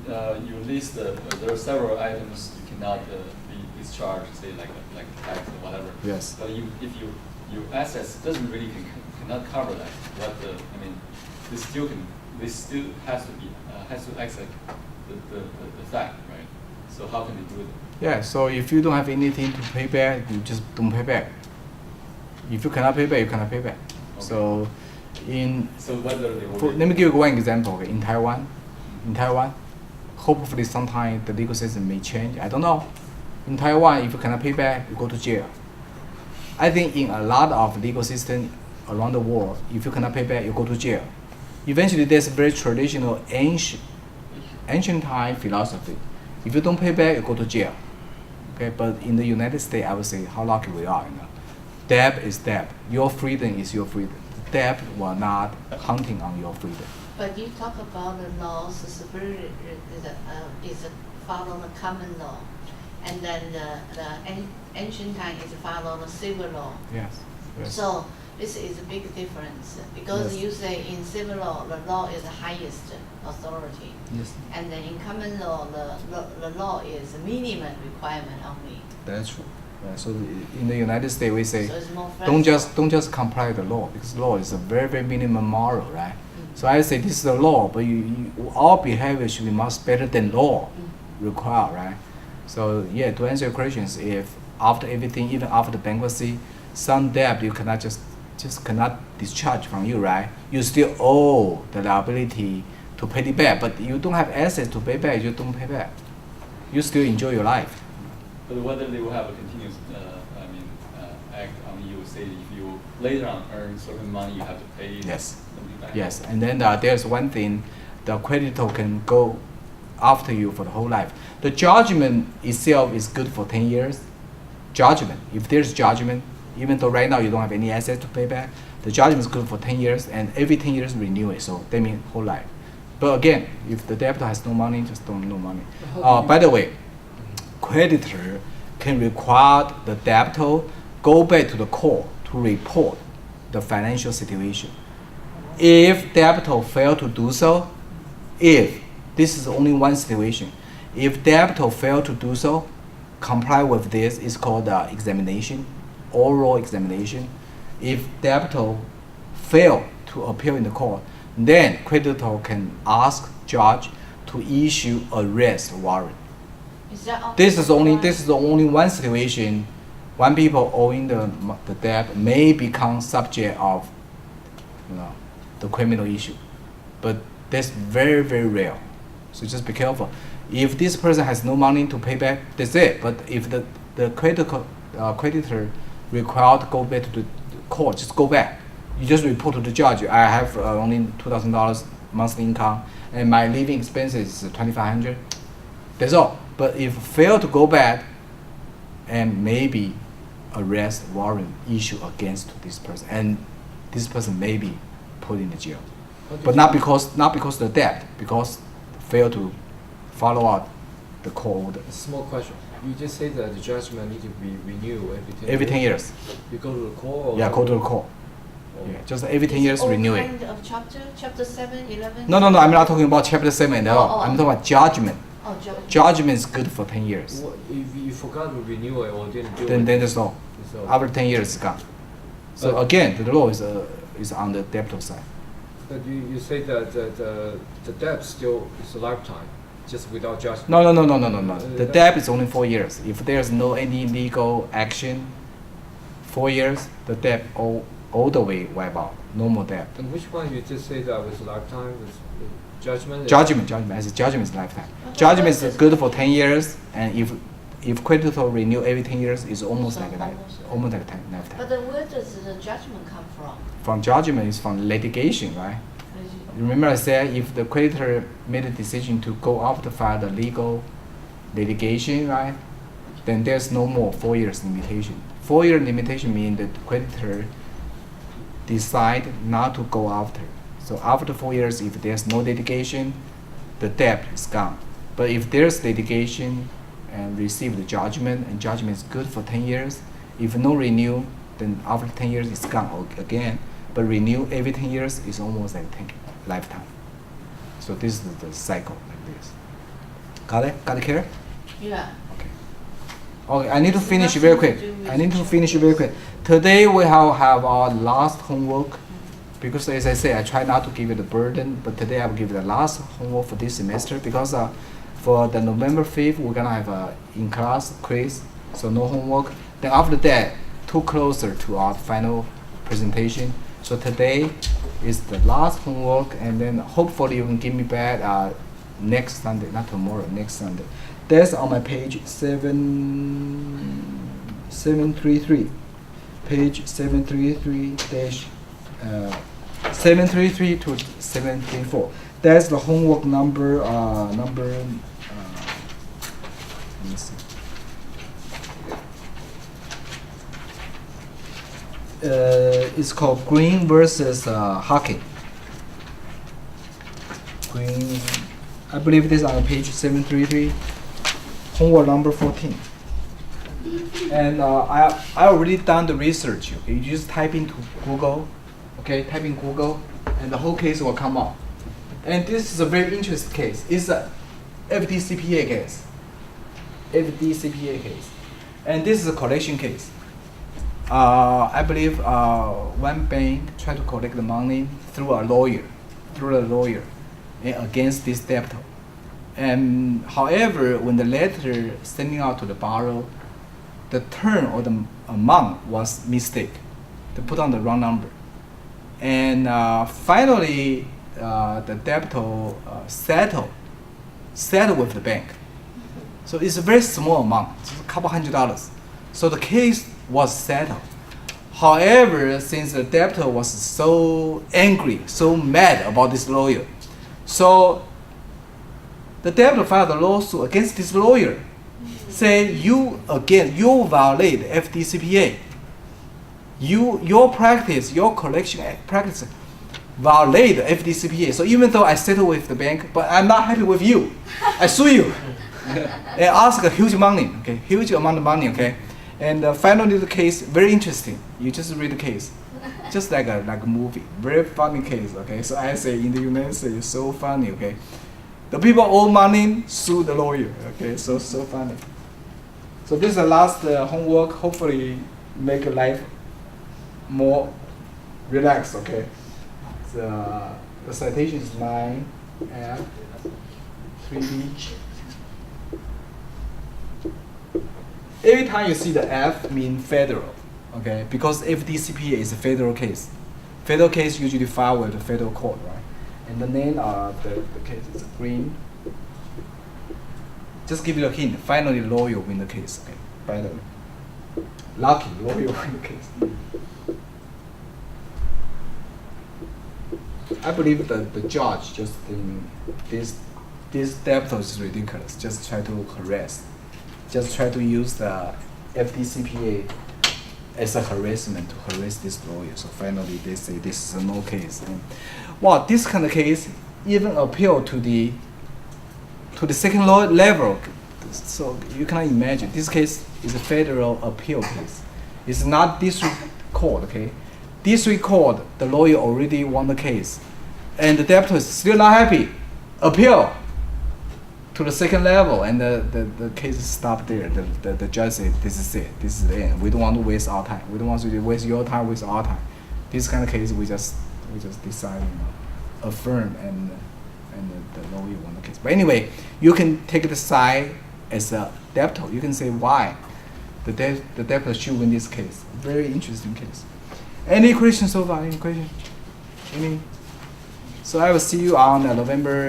you list there are several items you cannot be discharged, say like tax or whatever. Yes. So if your assets doesn't really cannot cover that, this still has to accept the fact, right? So how can they do it? Yeah. So if you don't have anything to pay back, you just don't pay back. If you cannot pay back, you cannot pay back. Okay. So whether they let me give you one example. Okay? In Taiwan, hopefully sometime the legal system may change. I don't know. In Taiwan, if you cannot pay back, you go to jail. I think in a lot of legal systems around the world, if you cannot pay back, you go to jail. Eventually, there's very traditional ancient time philosophy. If you don't pay back, you go to jail. Okay, but in the United States, I would say how lucky we are. Debt is debt. Your freedom is your freedom. The debt will not counting on your freedom. But you talk about the laws is follow the common law, and then the ancient time is follow the civil law. Yes. So this is a big difference because Yes. you say in civil law the law is the highest authority, Yes. and then in common law the law is a minimum requirement only. That's true. So in the United States, we say So it's more don't flexible. just comply the law, because law is a very, very minimum moral, right? So I say this is the law, but our behavior should be much better than law require, right? So yeah, to answer your questions, if after everything, even after the bankruptcy, some debt you cannot just cannot discharge from you, right? You still owe the liability to pay it back, but you don't have assets to pay back, you don't pay back. You still enjoy your life. But whether they will have a continuous act on you, say if you later on earn certain money, you have to pay Yes. something back. Yes, and then there's one thing, the creditor can go after you for the whole life. The judgment itself is good for 10 years. Judgment, if there's judgment, even though right now you don't have any assets to pay back, the judgment is good for 10 years, and every 10 years renew it, so that means whole life. But again, if the debtor has no money, just don't no money. By the way, creditor can require the debtor go back to the court to report the financial situation. If debtor fail to do so, this is only one situation. If debtor fail to do so, comply with this is called examination, oral examination. If debtor fail to appear in the court, then creditor can ask judge to issue arrest warrant. Is that all? This is the only one situation when people owing the debt may become subject of the criminal issue, but that's very, very rare. So just be careful. If this person has no money to pay back, that's it. But if the creditor required to go back to the court, just go back. You just report to the judge. I have only $2,000 monthly income, and my living expenses is $2,500. That's all. But if fail to go back, and maybe arrest warrant issue against this person, and this person may be put in the jail, but not because of the debt, because fail to follow out the court order. Small question. You just say that the judgment need to be renewed Every 10 years. You go to the court? Or Yeah, go to the court. Oh. Yeah, just every 10 years renew it. Kind of chapter 7, 11? No, I'm not talking about chapter 7 at all. I'm talking about judgment. Oh, judgment. Judgment is good for 10 years. What, if you forgot to renew it or didn't do Then it? there's no. So, After 10 years, it's gone. So But- again, the law is on the debtor side. but you say that the debt still is a lifetime, just without judgment. No. The debt is only 4 years. If there's no any legal action, 4 years, the debt all the way wipe out. No more debt. And which one you just say that was lifetime, was judgment? Judgment. I said judgment is lifetime. Judgment is good for 10 years, and if creditor renew every 10 years, it's almost like a lifetime. But then where does the judgment come from? From judgment is from litigation, right? Remember I said if the creditor made a decision to go after file the legal litigation, right? Then there's no more 4 years limitation. 4 year limitation means that the creditor decide not to go after. So after 4 years, if there's no litigation, the debt is gone. But if there's litigation and receive the judgment, and judgment is good for 10 years, if no renew, then after 10 years it's gone again. But renew every 10 years is almost like lifetime. So this is the cycle like this. Got it? Got it clear? Yeah. Okay, I need to finish Nothing very to quick. do with I need to each finish other. very quick. Today we have our last homework because as I say, I try not to give it a burden, but today I will give it the last homework for this semester because for the November 5th, we're gonna have a in-class quiz, so no homework. Then after that, too closer to our final presentation. So today is the last homework, and then hopefully you can give me back next Sunday, not tomorrow, next Sunday. That's on my page 733. Page 733 dash 733 to 734. That's the homework number. Let me see. It's called green versus hockey. Green. I believe this is on page 733. Homework number 14. And I already done the research. Okay, you just type into Google. Okay, type in Google, and the whole case will come up. And this is a very interesting case. It's a FDCPA case. FDCPA case. And this is a collection case. I believe one bank tried to collect the money through a lawyer, against this debtor. And however, when the letter sending out to the borrower, the term or the amount was mistake. They put on the wrong number. And finally, the debtor settled with the bank. So it's a very small amount, just a couple $100. So the case was settled. However, since the debtor was so angry, so mad about this lawyer, so the debtor filed a lawsuit against this lawyer, saying you violate FDCPA. Your practice, your collection practice violate the FDCPA. So even though I settle with the bank, but I'm not happy with you, I sue you. And ask a huge money, okay, huge amount of money, okay. And finally the case, very interesting. You just read the case, just like a movie, very funny case, okay. So I say in the United States, it's so funny, okay. The people owe money, sue the lawyer, okay. So funny. So this is the last homework. Hopefully, make your life more relaxed, okay. The citation is 9F 3B. Every time you see the F mean federal, okay, because FDCPA is a federal case. Federal case usually filed with the federal court, right? And the name of the case is green. Just give you a hint. Finally, lawyer win the case. Okay, by the way, lucky lawyer win the case. I believe the judge just think this debtor is ridiculous. Just try to harass. Just try to use the FDCPA as a harassment to harass this lawyer. So finally, they say this is a no case. And, well, this kind of case even appeal to the second level. So you can imagine this case is a federal appeal case. It's not district court. Okay, district court, the lawyer already won the case, and the debtor is still not happy. Appeal to the second level, and the case is stopped there. The judge said, this is it, this is the end. We don't want to waste our time. We don't want to waste your time, waste our time. This kind of case, we just decide, affirm, and the lawyer won the case. But anyway, you can take the side as a debtor. You can say why the debtor should win this case. Very interesting case. Any questions so far? Any questions? Any? So I will see you on November